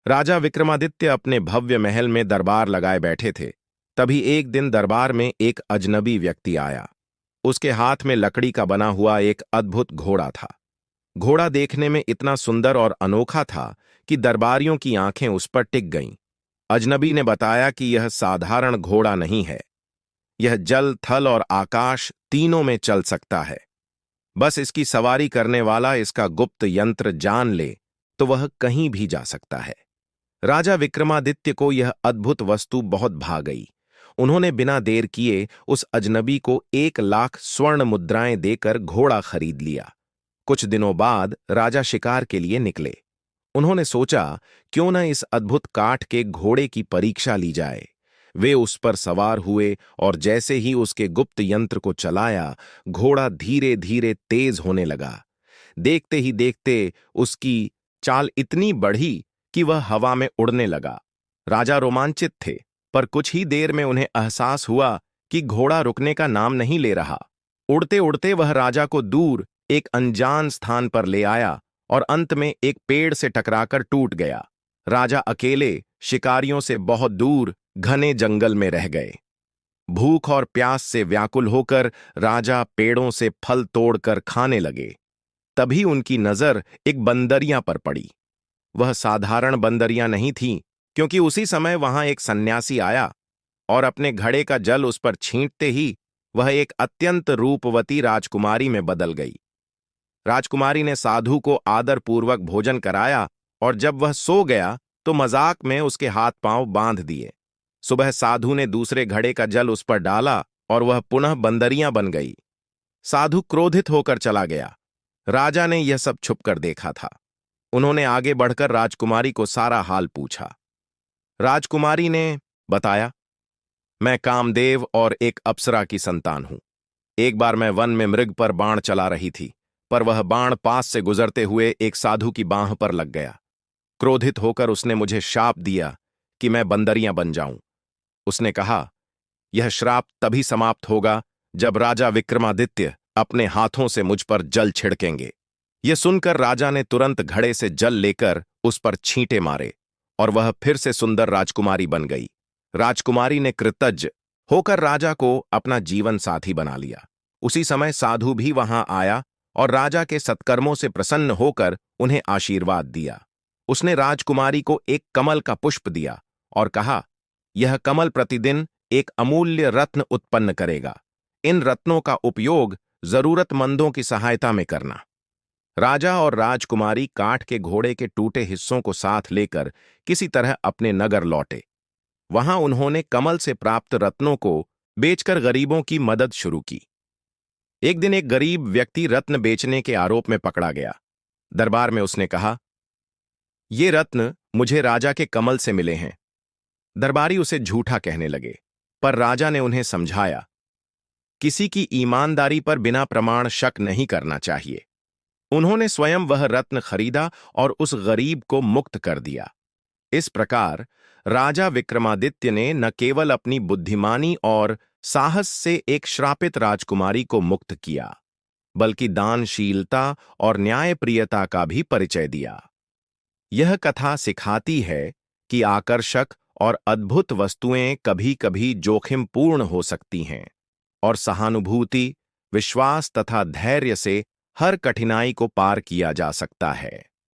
राजा विक्रमादित्य अपने भव्य महल में दरबार लगाए बैठे थे। तभी एक दिन दरबार में एक अजनबी व्यक्ति आया। उसके हाथ में लकड़ी का बना हुआ एक अद्भुत घोड़ा था। घोड़ा देखने में इतना सुंदर और अनोखा था कि दरबारियों की आंखें उस पर टिक गईं। अजनबी ने बताया कि यह साधारण घोड़ा नहीं है। यह जल, थल और आकाश तीनों में चल सकता है। बस इसकी सवारी करने वाला इसका गुप्त यंत्र जान ले तो वह कहीं भी जा सकता है। राजा विक्रमादित्य को यह अद्भुत वस्तु बहुत भा गई। उन्होंने बिना देर किए उस अजनबी को 1 लाख स्वर्ण मुद्राएं देकर घोड़ा खरीद लिया। कुछ दिनों बाद राजा शिकार के लिए निकले। उन्होंने सोचा, क्यों न इस अद्भुत काठ के घोड़े की परीक्षा ली जाए। वे उस पर सवार हुए और जैसे ही उसके गुप्त यंत्र को चलाया, घोड़ा धीरे धीरे तेज होने लगा। देखते ही देखते उसकी चाल इतनी बढ़ी कि वह हवा में उड़ने लगा। राजा रोमांचित थे, पर कुछ ही देर में उन्हें एहसास हुआ कि घोड़ा रुकने का नाम नहीं ले रहा। उड़ते उड़ते वह राजा को दूर एक अनजान स्थान पर ले आया और अंत में एक पेड़ से टकराकर टूट गया। राजा अकेले शिकारियों से बहुत दूर घने जंगल में रह गए। भूख और प्यास से व्याकुल होकर राजा पेड़ों से फल तोड़कर खाने लगे। तभी उनकी नजर एक बंदरिया पर पड़ी। वह साधारण बंदरिया नहीं थी, क्योंकि उसी समय वहां एक सन्यासी आया और अपने घड़े का जल उस पर छींटते ही वह एक अत्यंत रूपवती राजकुमारी में बदल गई। राजकुमारी ने साधु को आदरपूर्वक भोजन कराया और जब वह सो गया तो मजाक में उसके हाथ पांव बांध दिए। सुबह साधु ने दूसरे घड़े का जल उस पर डाला और वह पुनः बंदरियां बन गई। साधु क्रोधित होकर चला गया। राजा ने यह सब छुपकर देखा था। उन्होंने आगे बढ़कर राजकुमारी को सारा हाल पूछा। राजकुमारी ने बताया, मैं कामदेव और एक अप्सरा की संतान हूं। एक बार मैं वन में मृग पर बाण चला रही थी, पर वह बाण पास से गुजरते हुए एक साधु की बांह पर लग गया। क्रोधित होकर उसने मुझे शाप दिया कि मैं बंदरियां बन जाऊं। उसने कहा, यह श्राप तभी समाप्त होगा जब राजा विक्रमादित्य अपने हाथों से मुझ पर जल छिड़केंगे। यह सुनकर राजा ने तुरंत घड़े से जल लेकर उस पर छींटे मारे और वह फिर से सुंदर राजकुमारी बन गई। राजकुमारी ने कृतज्ञ होकर राजा को अपना जीवन साथी बना लिया। उसी समय साधु भी वहां आया और राजा के सत्कर्मों से प्रसन्न होकर उन्हें आशीर्वाद दिया। उसने राजकुमारी को एक कमल का पुष्प दिया और कहा, यह कमल प्रतिदिन एक अमूल्य रत्न उत्पन्न करेगा। इन रत्नों का उपयोग जरूरतमंदों की सहायता में करना। राजा और राजकुमारी काठ के घोड़े के टूटे हिस्सों को साथ लेकर किसी तरह अपने नगर लौटे। वहां उन्होंने कमल से प्राप्त रत्नों को बेचकर गरीबों की मदद शुरू की। एक दिन एक गरीब व्यक्ति रत्न बेचने के आरोप में पकड़ा गया। दरबार में उसने कहा, ये रत्न मुझे राजा के कमल से मिले हैं। दरबारी उसे झूठा कहने लगे, पर राजा ने उन्हें समझाया, किसी की ईमानदारी पर बिना प्रमाण शक नहीं करना चाहिए। उन्होंने स्वयं वह रत्न खरीदा और उस गरीब को मुक्त कर दिया। इस प्रकार राजा विक्रमादित्य ने न केवल अपनी बुद्धिमानी और साहस से एक श्रापित राजकुमारी को मुक्त किया, बल्कि दानशीलता और न्यायप्रियता का भी परिचय दिया। यह कथा सिखाती है कि आकर्षक और अद्भुत वस्तुएं कभी-कभी जोखिमपूर्ण हो सकती हैं और सहानुभूति, विश्वास तथा धैर्य से हर कठिनाई को पार किया जा सकता है।